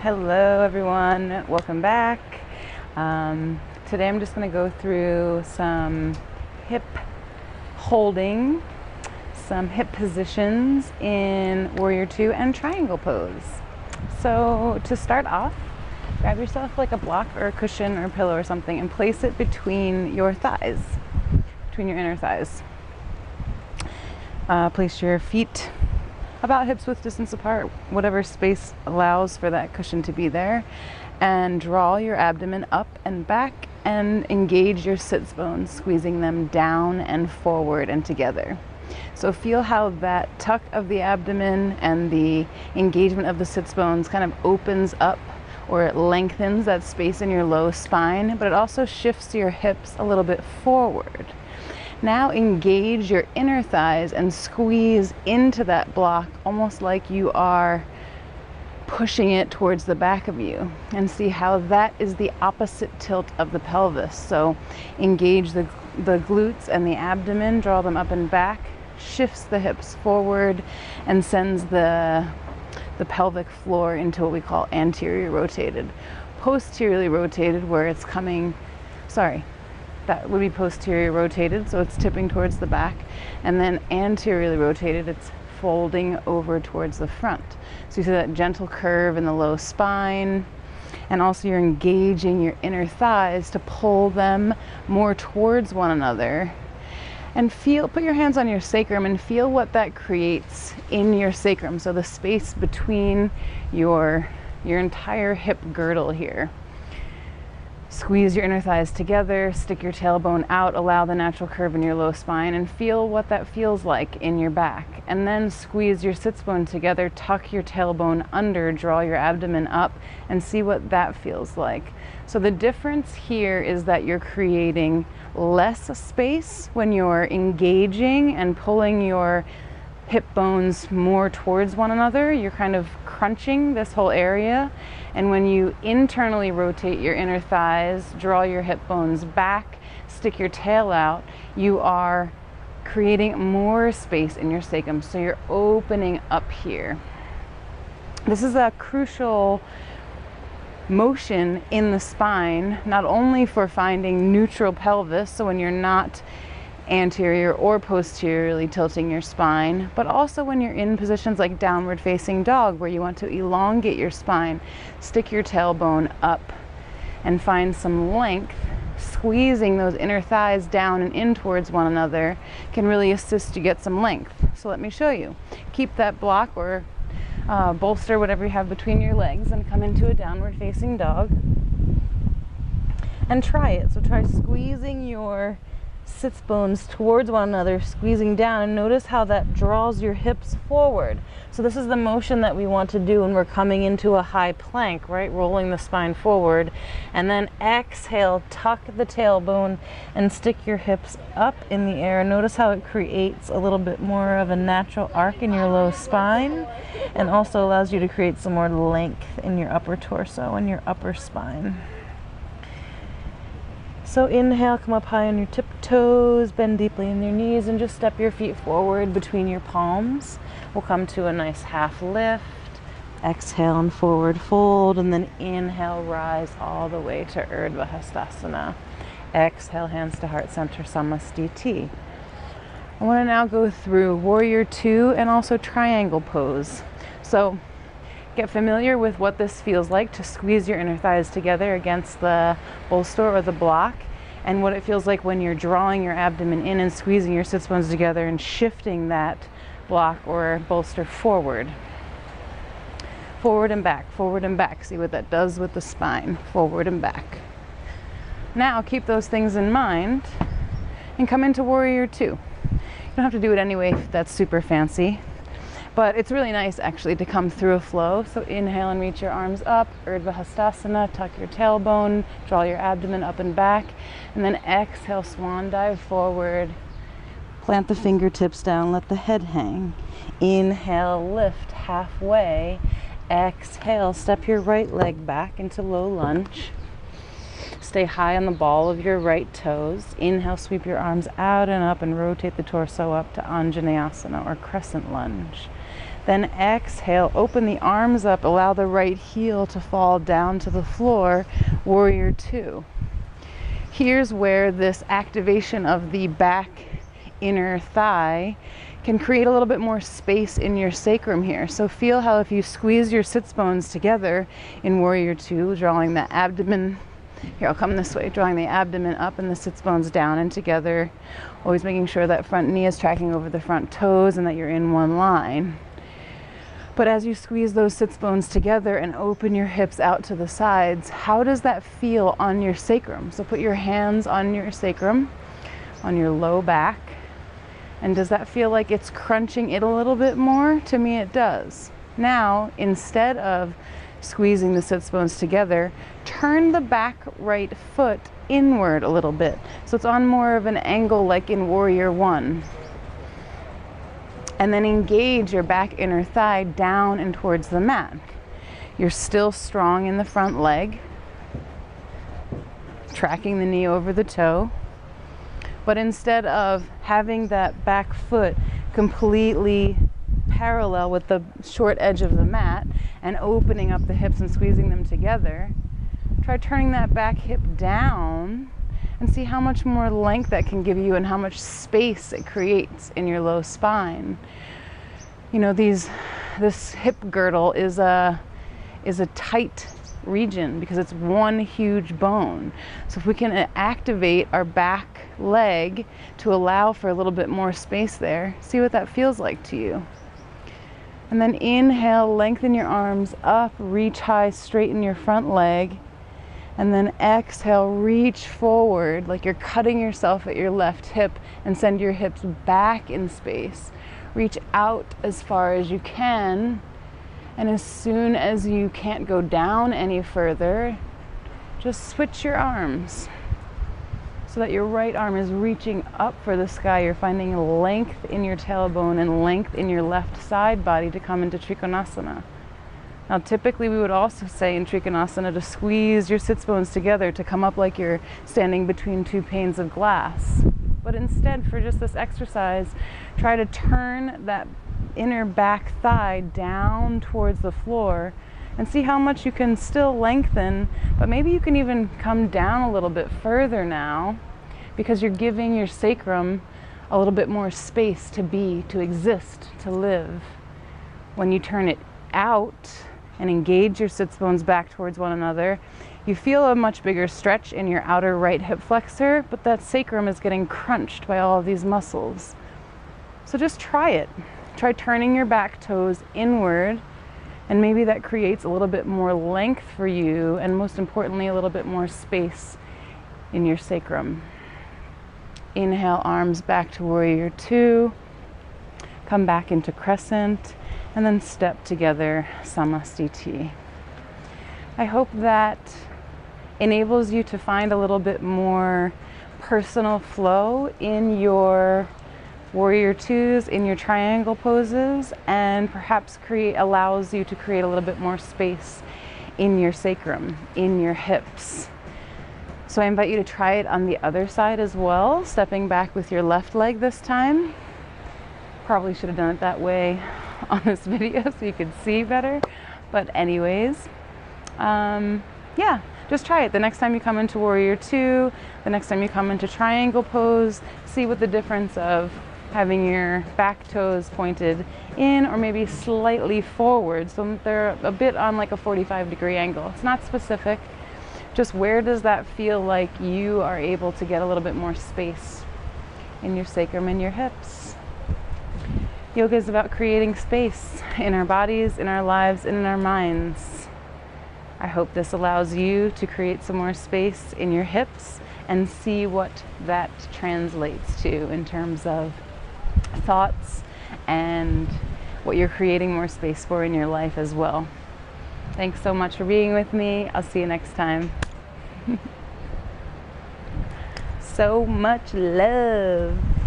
Hello everyone, welcome back. Today I'm just going to go through some hip holding, some hip positions in Warrior 2 and triangle pose. So to start off, grab yourself like a block or a cushion or a pillow or something and place it between your thighs, between your inner thighs. Place your feet about hips width distance apart, whatever space allows for that cushion to be there, and draw your abdomen up and back and engage your sits bones, squeezing them down and forward and together. So feel how that tuck of the abdomen and the engagement of the sits bones kind of opens up, or it lengthens that space in your low spine, but it also shifts your hips a little bit forward. Now engage your inner thighs and squeeze into that block, almost like you are pushing it towards the back of you, and see how that is the opposite tilt of the pelvis. So engage the glutes and the abdomen, draw them up and back, shifts the hips forward, and sends the pelvic floor into what we call anterior rotated. Posteriorly rotated, where it's coming, that would be posterior rotated, so it's tipping towards the back, and then anteriorly rotated, it's folding over towards the front. So you see that gentle curve in the low spine, and also you're engaging your inner thighs to pull them more towards one another. And put your hands on your sacrum and feel what that creates in your sacrum, so the space between your entire hip girdle here. Squeeze your inner thighs together, stick your tailbone out, allow the natural curve in your low spine, and feel what that feels like in your back. And then squeeze your sits bone together, tuck your tailbone under, draw your abdomen up, and see what that feels like. So the difference here is that you're creating less space when you're engaging and pulling your hip bones more towards one another. You're kind of crunching this whole area. And when you internally rotate your inner thighs, draw your hip bones back, stick your tail out, you are creating more space in your sacrum. So you're opening up here. This is a crucial motion in the spine, not only for finding neutral pelvis, so when you're not anterior or posteriorly tilting your spine, but also when you're in positions like downward facing dog, where you want to elongate your spine. Stick your tailbone up and find some length. Squeezing those inner thighs down and in towards one another can really assist you get some length. So let me show you. Keep that block or bolster, whatever you have between your legs, and come into a downward facing dog and try it. So try squeezing your sits bones towards one another, squeezing down, and notice how that draws your hips forward. So this is the motion that we want to do when we're coming into a high plank, right? Rolling the spine forward, and then exhale, tuck the tailbone and stick your hips up in the air. Notice how it creates a little bit more of a natural arc in your low spine, and also allows you to create some more length in your upper torso and your upper spine. So inhale, come up high on your tiptoes, bend deeply in your knees, and just step your feet forward between your palms. We'll come to a nice half lift. Exhale and forward fold, and then inhale, rise all the way to Urdhva Hastasana. Exhale, hands to heart center, Samastiti. I want to now go through Warrior 2 and also triangle pose. So get familiar with what this feels like to squeeze your inner thighs together against the bolster or the block, and what it feels like when you're drawing your abdomen in and squeezing your sits bones together and shifting that block or bolster forward. Forward and back, forward and back. See what that does with the spine, forward and back. Now keep those things in mind and come into Warrior 2. You don't have to do it anyway if that's super fancy. But it's really nice actually to come through a flow. So inhale and reach your arms up, Urdhva Hastasana, tuck your tailbone, draw your abdomen up and back, and then exhale, swan dive forward. Plant the fingertips down, let the head hang. Inhale, lift halfway. Exhale, step your right leg back into low lunge. Stay high on the ball of your right toes. Inhale, sweep your arms out and up and rotate the torso up to Anjaneyasana or crescent lunge. Then exhale, open the arms up, allow the right heel to fall down to the floor, warrior two. Here's where this activation of the back inner thigh can create a little bit more space in your sacrum here. So feel how if you squeeze your sits bones together in warrior two, drawing the abdomen, here I'll come this way, drawing the abdomen up and the sits bones down and together, always making sure that front knee is tracking over the front toes and that you're in one line. But as you squeeze those sits bones together and open your hips out to the sides, how does that feel on your sacrum? So put your hands on your sacrum, on your low back. And does that feel like it's crunching it a little bit more? To me, it does. Now, instead of squeezing the sits bones together, turn the back right foot inward a little bit. So it's on more of an angle like in warrior one. And then engage your back inner thigh down and towards the mat. You're still strong in the front leg, tracking the knee over the toe. But instead of having that back foot completely parallel with the short edge of the mat and opening up the hips and squeezing them together, try turning that back hip down and see how much more length that can give you and how much space it creates in your low spine. You know, this hip girdle is a tight region because it's one huge bone. So if we can activate our back leg to allow for a little bit more space there, see what that feels like to you. And then inhale, lengthen your arms up, reach high, straighten your front leg. And then exhale, reach forward like you're cutting yourself at your left hip and send your hips back in space. Reach out as far as you can. And as soon as you can't go down any further, just switch your arms so that your right arm is reaching up for the sky. You're finding length in your tailbone and length in your left side body to come into Trikonasana. Now, typically we would also say in Trikonasana to squeeze your sits bones together to come up like you're standing between two panes of glass. But instead, for just this exercise, try to turn that inner back thigh down towards the floor and see how much you can still lengthen, but maybe you can even come down a little bit further now because you're giving your sacrum a little bit more space to be, to exist, to live. When you turn it out and engage your sits bones back towards one another, you feel a much bigger stretch in your outer right hip flexor, but that sacrum is getting crunched by all of these muscles. So just try it. Try turning your back toes inward, and maybe that creates a little bit more length for you, and most importantly, a little bit more space in your sacrum. Inhale, arms back to warrior two. Come back into crescent, and then step together, Samastiti. I hope that enables you to find a little bit more personal flow in your warrior twos, in your triangle poses, and perhaps allows you to create a little bit more space in your sacrum, in your hips. So I invite you to try it on the other side as well, stepping back with your left leg this time. Probably should have done it that way on this video so you could see better, but anyways, yeah, just try it. The next time you come into warrior two, the next time you come into triangle pose, see what the difference of having your back toes pointed in or maybe slightly forward, so they're a bit on like a 45-degree angle. It's not specific, just where does that feel like you are able to get a little bit more space in your sacrum and your hips. Yoga is about creating space in our bodies, in our lives, and in our minds. I hope this allows you to create some more space in your hips and see what that translates to in terms of thoughts and what you're creating more space for in your life as well. Thanks so much for being with me. I'll see you next time. So much love.